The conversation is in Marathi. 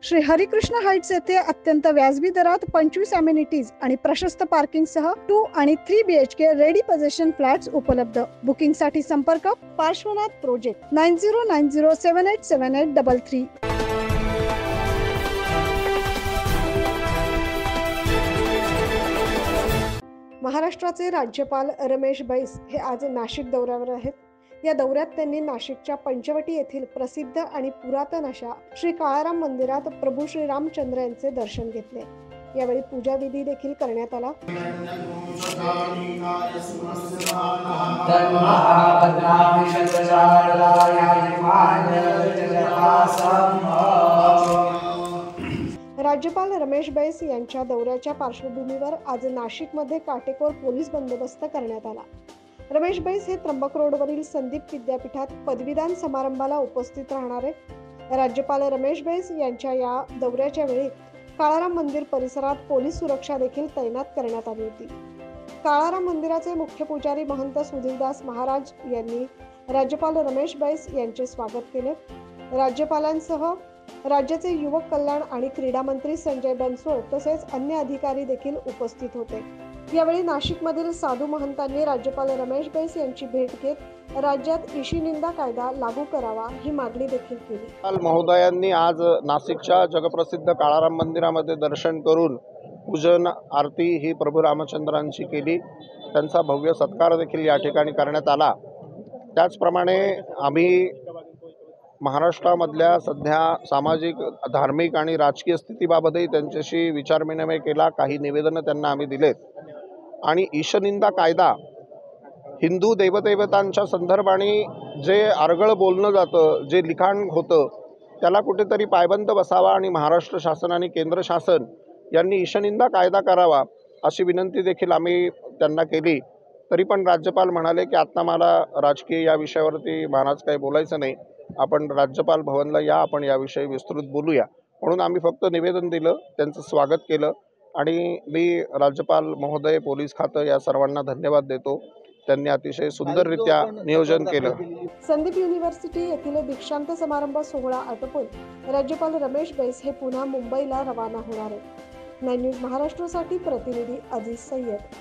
श्री हरिकृष्ण हाइट्स येथे अत्यंत व्याजबी दरात 25 अमेनिटीज आणि प्रशस्त पार्किंग सह 2 आणि 3 BHK रेडी पोझिशन फ्लॅट्स उपलब्ध। बुकिंग साठी संपर्क पार्श्वनाथ प्रोजेक्ट 9090787833। महाराष्ट्राचे राज्यपाल रमेश बैस हे आज नाशिक दौऱ्यावर आहेत। या दौऱ्यात त्यांनी नाशिकच्या पंचवटी येथील प्रसिद्ध आणि पुरातन अशा श्री काळाराम मंदिरात प्रभू श्री रामचंद्र यांचे दर्शन घेतले। यावेळी पूजा विधी देखील करण्यात आला। राज्यपाल रमेश बैस यांच्या दौऱ्याच्या पार्श्वभूमीवर आज नाशिकमध्ये काटेकोर पोलीस बंदोबस्त करण्यात आला। रमेश बैस हे त्र्यंबक रोडवरील संदीप विद्यापीठात पदवीदान समारंभाला उपस्थित राहणार आहेत। राज्यपाल रमेश बैस यांच्या या दौऱ्याच्या वेळी काळाराम मंदिर परिसरात पोलीस सुरक्षा देखील तैनात करण्यात आली होती। काळाराम मंदिराचे मुख्य पुजारी महंत सुधीरदास महाराज यांनी राज्यपाल रमेश बैस यांचे स्वागत केले। राज्यपालांसह राज्याचे युवक कल्याण आणि क्रीडा मंत्री संजय बनसोड तसेच अन्य अधिकारी देखील उपस्थित होते। यावेळी नाशिकमधील साधू महंतांनी राज्यपाल रमेश बैस यांची भेट घेत राज्यात ईशीनिंदा कायदा लागू करावा ही मागणी देखील केली। राज्यपाल महोदयांनी आज नाशिकच्या जगप्रसिद्ध काळाराम मंदिरामध्ये दर्शन करून पूजन आरती ही प्रभू रामचंद्रांची केली। त्यांचा भव्य सत्कार देखील या ठिकाणी करण्यात आला। त्याचप्रमाणे आम्ही महाराष्ट्रामधल्या सध्या सामाजिक, धार्मिक आणि राजकीय स्थितीबाबतही त्यांच्याशी विचारविनिमय केला। काही निवेदनं त्यांना आम्ही दिलेत आणि ईशनिंदा कायदा हिंदू देवदेवतांच्या संदर्भाने जे अर्गळ बोलणं जातं, जे लिखाण होतं, त्याला कुठेतरी पायबंद बसावा आणि महाराष्ट्र शासन आणि केंद्र शासन यांनी ईशनिंदा कायदा करावा अशी विनंती देखील आम्ही त्यांना केली। तरी पण राज्यपाल म्हणाले की आता मला राजकीय या विषयावरती महाराज काही बोलायचं नाही, आपण राज्यपाल भवनला या, आपण याविषयी विस्तृत बोलूया। म्हणून आम्ही फक्त निवेदन दिलं, त्यांचं स्वागत केलं आणि मी राज्यपाल महोदय, पोलीस खातं या सर्वांना धन्यवाद देतो। त्यांनी अतिशय सुंदररित्या नियोजन केलं। संदीप युनिव्हर्सिटी येथील दीक्षांत समारंभ सोहळा आटोपून राज्यपाल रमेश बैस हे पुन्हा मुंबईला रवाना होणार आहेत। 9 न्यूज महाराष्ट्रासाठी प्रतिनिधी अजीज सय्यद।